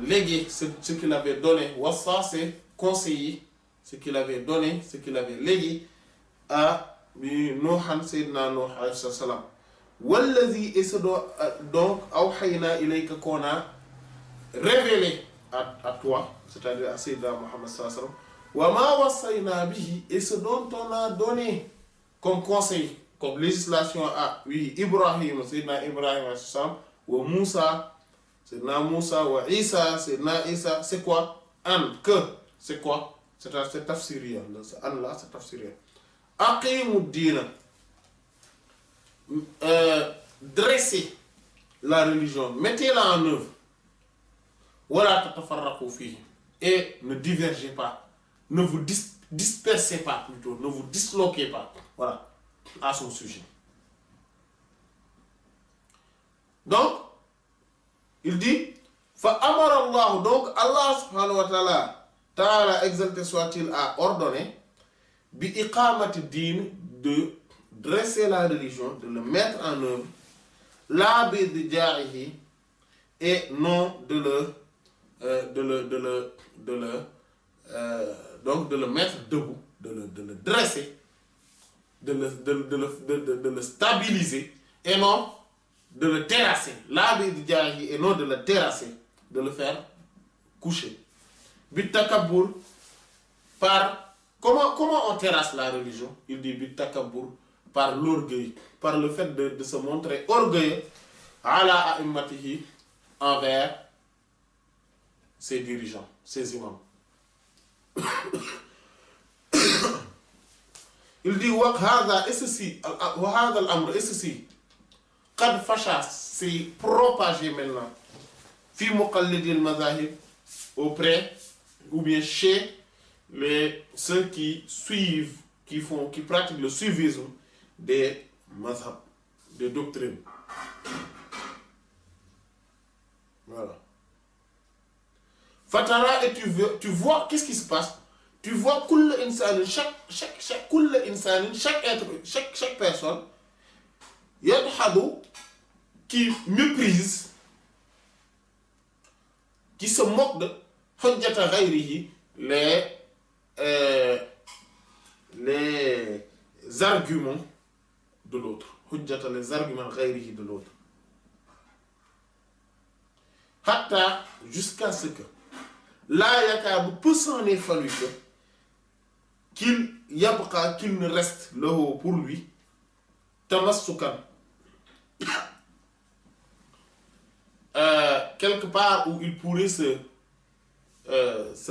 légué, ce qu'il avait donné. Wassa, c'est conseiller, ce qu'il avait donné, ce qu'il avait légué à Nuhan, Sayyidina Nuh alayhi salam. Wallazi, et ce donc awhayna ilayka, qu'on a révélé à toi, c'est-à-dire à Sayyidina Muhammad sallallahu alayhi wa sallam, wa ma wassayna bihi, et ce dont on a donné comme conseil, comme législation à Ibrahim, Sayyidina Ibrahim alayhi salam, wa Moussa, Sayyidina Moussa, wa Isa, Sayyidina Isa, c'est quoi? C'est quoi? C'est tafsiriyya, c'est an là, c'est tafsiriyya. Aqimu ad-dina, dressez la religion, mettez-la en œuvre. Wala tatafarraqu fihi, et ne divergez pas, ne vous dispersez pas plutôt, ne vous disloquez pas. Voilà, à son sujet. Donc, il dit, fa amara Allah, donc Allah subhanahu wa ta'ala exalté soit-il, a ordonné bi iqamati din, de dresser la religion, de le mettre en œuvre, la bi ja'ihi, et non de le mettre debout, de le dresser, de le stabiliser, et non de le terrasser. La bi ja'ihi, et non de le terrasser, de le faire coucher. Bit takabbur, par comment on terrasse la religion? Il dit bit takabbur, par l'orgueil, par le fait de se montrer orgueilleux ala a'immatihi, envers ses dirigeants, ses imams. Il dit wa hadha, et ceci, wa hadha al-amr, et ceci, qad fasha, c'est propagé maintenant, fi muqallidi al-madhahib, auprès ou bien chez ceux qui suivent, qui pratiquent le suivisme des mazhab, des doctrines. Voilà. Fatara, et tu vois qu'est-ce qui se passe? Tu vois kull insan, chaque être, chaque personne, yadhadu, qui méprise, qui se moque de hujjata ghayrihi, les arguments de l'autre. Hujjata, les arguments ghayrihi, de l'autre. Hatta, jusqu'à ce que la yakadu, peut s'en est fallu qu'il ne reste là pour lui tamassukan, quelque part où il pourrait se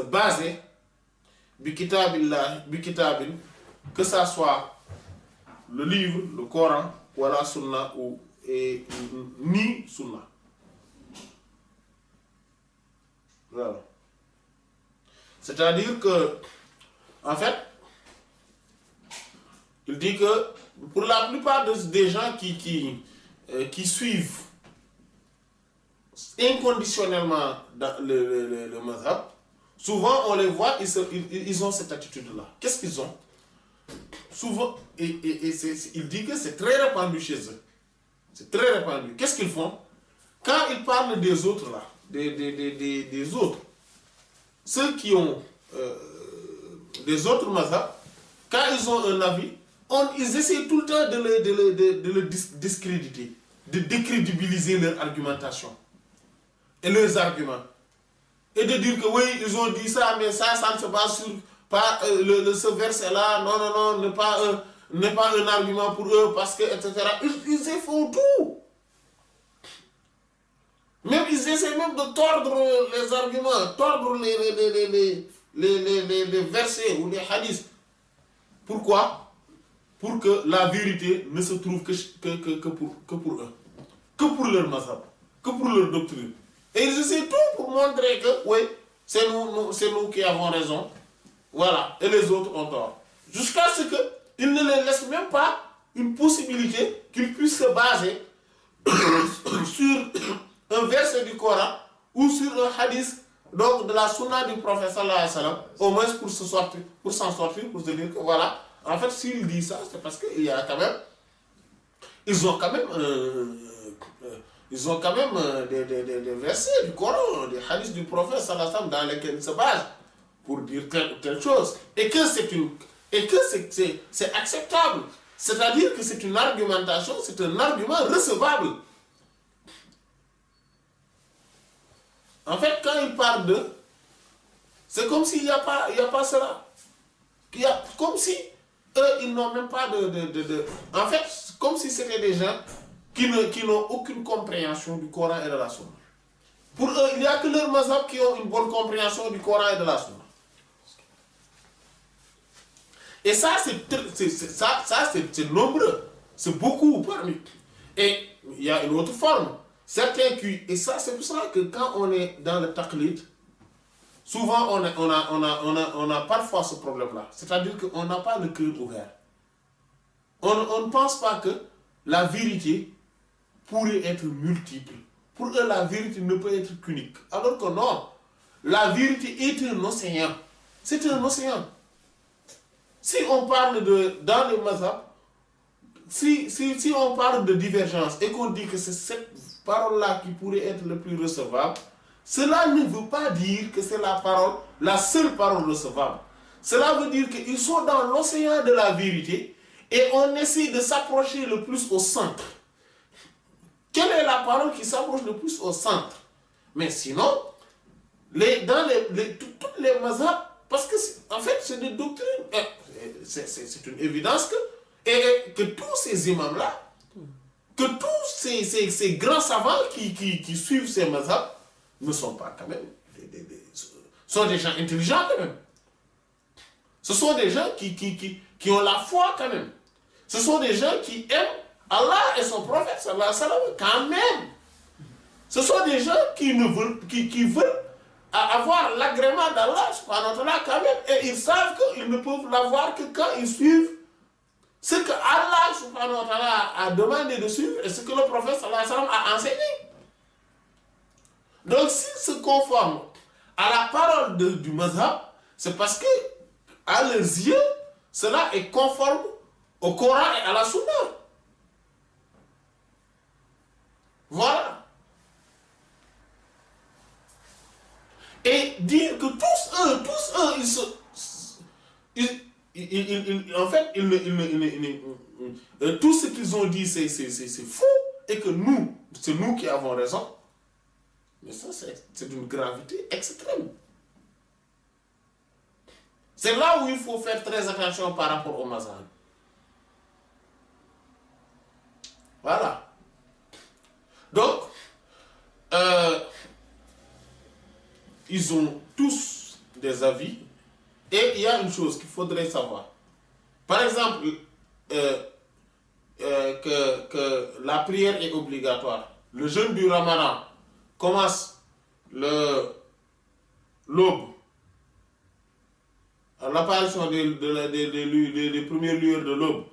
baser bi kitabillah, bi kitabin, que ça soit le livre, le Coran, ou la sunna, ni sunna. Voilà. C'est-à-dire que, en fait, il dit que pour la plupart des gens qui suivent inconditionnellement dans le mazhab, souvent on les voit, ils ont cette attitude-là. Qu'est-ce qu'ils ont? Souvent, il dit que c'est très répandu chez eux. C'est très répandu. Qu'est-ce qu'ils font? Quand ils parlent des autres là, des autres, ceux qui ont des autres mazhab, quand ils ont un avis, ils essaient tout le temps de le discréditer, de décrédibiliser leur argumentation et leurs arguments. Et de dire que oui, ils ont dit ça, mais ça ne se base sur pas ce verset-là, non, n'est pas un argument pour eux, parce que, etc. Ils font tout. Même ils essaient même de tordre les arguments, tordre les versets ou les hadiths. Pourquoi? pour que la vérité ne se trouve que pour eux, que pour leur mazhab, que pour leur doctrine. Et ils essaient tout pour montrer que, oui, c'est nous qui avons raison, voilà, et les autres ont tort. Jusqu'à ce qu'ils ne les laissent même pas une possibilité qu'ils puissent se baser sur un verset du Coran ou sur un hadith donc de la sunna du prophète sallallahu alayhi wa sallam, au moins pour s'en sortir, pour se dire que voilà, en fait s'il dit ça, c'est parce qu'il y a quand même, ils ont quand même des versets du Coran, des hadiths du prophète sallallahu alayhi wa sallam dans lesquels ils se basent pour dire telle chose, et que c'est acceptable, c'est-à-dire que c'est une argumentation, c'est un argument recevable. En fait, quand il parle de, c'est comme s'il n'y a pas cela. Comme si eux, ils n'ont même pas En fait, comme si c'était des gens qui n'ont aucune compréhension du Coran et de la Sunna. Pour eux, il n'y a que leurs mazhab qui ont une bonne compréhension du Coran et de la Sunna. Et ça, c'est nombreux. C'est beaucoup parmi. Et il y a une autre forme. Certains qui... Et ça, c'est pour ça que quand on est dans le taqlid, souvent on a parfois ce problème-là. C'est-à-dire qu'on n'a pas le cœur ouvert. On ne pense pas que la vérité pourrait être multiple. Pour eux, la vérité ne peut être qu'unique. Alors que non, la vérité est un océan. C'est un océan. Si on parle dans les mazhab, si on parle de divergence et qu'on dit que c'est cette parole-là qui pourrait être le plus recevable, cela ne veut pas dire que c'est la seule parole recevable. Cela veut dire qu'ils sont dans l'océan de la vérité et on essaie de s'approcher le plus au centre. Quelle est la parole qui s'approche le plus au centre? Mais sinon, toutes les mazhab, parce que en fait c'est des doctrines, c'est une évidence que tous ces imams-là, que tous ces grands savants qui suivent ces mazhab ne sont pas quand même, sont des gens intelligents quand même. Ce sont des gens qui ont la foi quand même. Ce sont des gens qui aiment Allah et son prophète sallallahu alayhi wa sallam quand même. Ce sont des gens qui veulent avoir l'agrément d'Allah subhanahu wa ta'ala quand même. Et ils savent qu'ils ne peuvent l'avoir que quand ils suivent ce que Allah subhanahu wa ta'ala a demandé de suivre et ce que le prophète sallallahu alayhi wa sallam a enseigné. Donc s'ils se conforment à la parole du mazhab, c'est parce que à leurs yeux, cela est conforme au Coran et à la Sunna. Voilà. Et dire que tous eux, en fait, tout ce qu'ils ont dit, c'est faux, et que c'est nous qui avons raison. Mais ça, c'est d'une gravité extrême. C'est là où il faut faire très attention par rapport au mazhab. Voilà. Donc, ils ont tous des avis. Et il y a une chose qu'il faudrait savoir. Par exemple, que la prière est obligatoire. Le jeûne du Ramadan commence l'aube, à l'apparition des premières lueurs de l'aube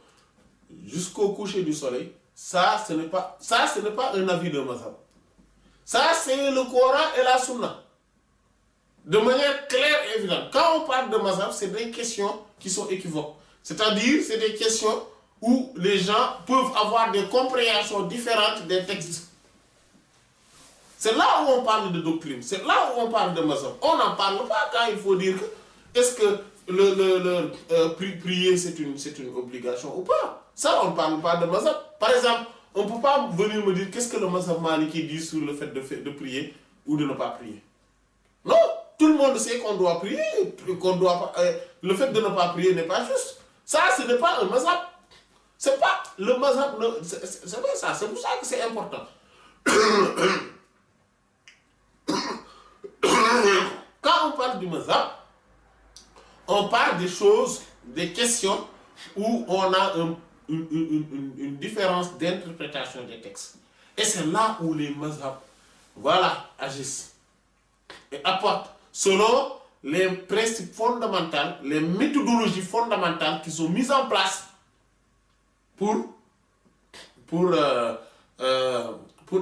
jusqu'au coucher du soleil. Ça, ce n'est pas un avis de mazhab. Ça, c'est le Coran et la Sunna. De manière claire et évidente. Quand on parle de mazhab, c'est des questions qui sont équivoques. C'est-à-dire, c'est des questions où les gens peuvent avoir des compréhensions différentes des textes. C'est là où on parle de doctrine. C'est là où on parle de mazhab. On n'en parle pas quand il faut dire que est-ce que prier c'est une obligation ou pas. Ça, on ne parle pas de mazhab. Par exemple, on ne peut pas venir me dire qu'est-ce que le mazhab maliki dit sur le fait de prier ou de ne pas prier. Non, tout le monde sait qu'on doit prier, le fait de ne pas prier n'est pas juste. Ça, ce n'est pas un mazhab. C'est pas le mazhab, c'est pas ça, c'est pour ça que c'est important. Quand on parle du mazhab, on parle des choses, des questions où on a une différence d'interprétation des textes. Et c'est là où les mazhab, voilà, agissent et apportent selon les principes fondamentaux, les méthodologies fondamentales qui sont mises en place pour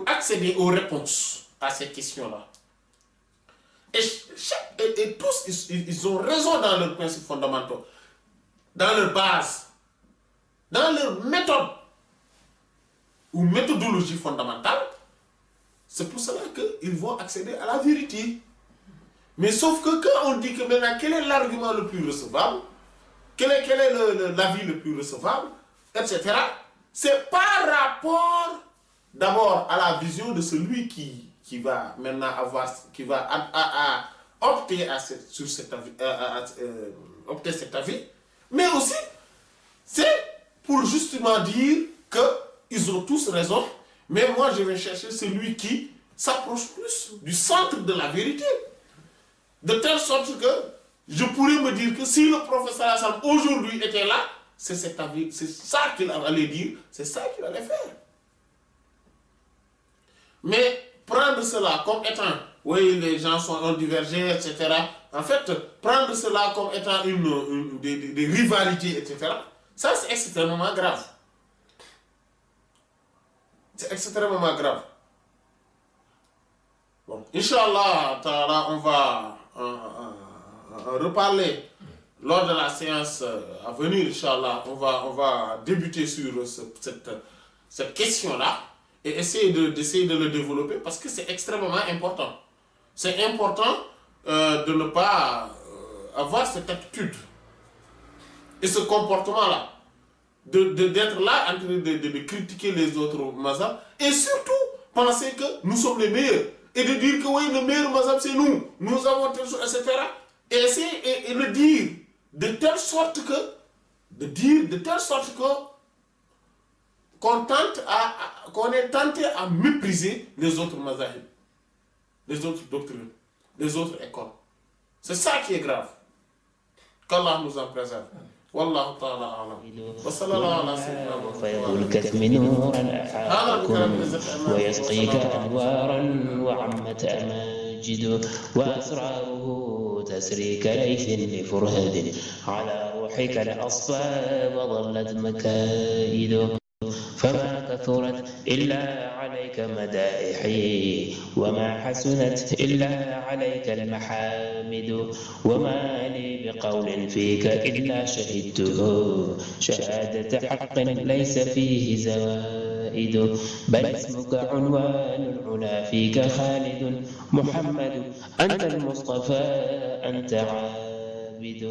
accéder aux réponses à ces questions-là. Et tous, ils ont raison dans leurs principes fondamentaux, dans leur base, dans leur méthode ou méthodologie fondamentale. C'est pour cela qu'ils vont accéder à la vérité. Mais sauf que quand on dit que maintenant, quel est l'argument le plus recevable, quel est l'avis le plus recevable, etc., c'est par rapport d'abord à la vision de celui qui va maintenant opter sur cet avis, opter cet avis, mais aussi c'est pour justement dire qu'ils ont tous raison, mais moi je vais chercher celui qui s'approche plus du centre de la vérité, de telle sorte que je pourrais me dire que si le professeur Hassan aujourd'hui était là, c'est cet avis, c'est ça qu'il allait dire, c'est ça qu'il allait faire. Mais prendre cela comme étant, oui, les gens ont divergé, etc. En fait, prendre cela comme étant des rivalités, etc., ça c'est extrêmement grave. C'est extrêmement grave. Bon, Inch'Allah, on va reparler lors de la séance à venir, Inch'Allah. On va débuter sur cette question-là et d'essayer de le développer parce que c'est extrêmement important. C'est important de ne pas avoir cette attitude et ce comportement-là, d'être là en train de critiquer les autres mazhab et surtout penser que nous sommes les meilleurs et de dire que oui, le meilleur mazhab c'est nous avons tel chose, etc. Et essayer et le dire de telle sorte que qu'on est tenté à mépriser les autres mazahib, les autres doctrines, les autres écoles. C'est ça qui est grave. Qu'Allah nous en préserve. والله تعالى أعلم وصلى الله على سيدنا محمد فيض الكتم نورا أحاطكم ويسقيك أنوارا وعمت أماجد وأسراره تسري كليث لفرهد على روحك الأصفى وظلت مكائد فما كثرت إلا عليك مدائحي وما حسنت إلا عليك المحامد وما لي بقول فيك إلا شهدته شهادة حق ليس فيه زوائد بل اسمك عنوان العلا فيك خالد محمد أنت المصطفى أنت عابد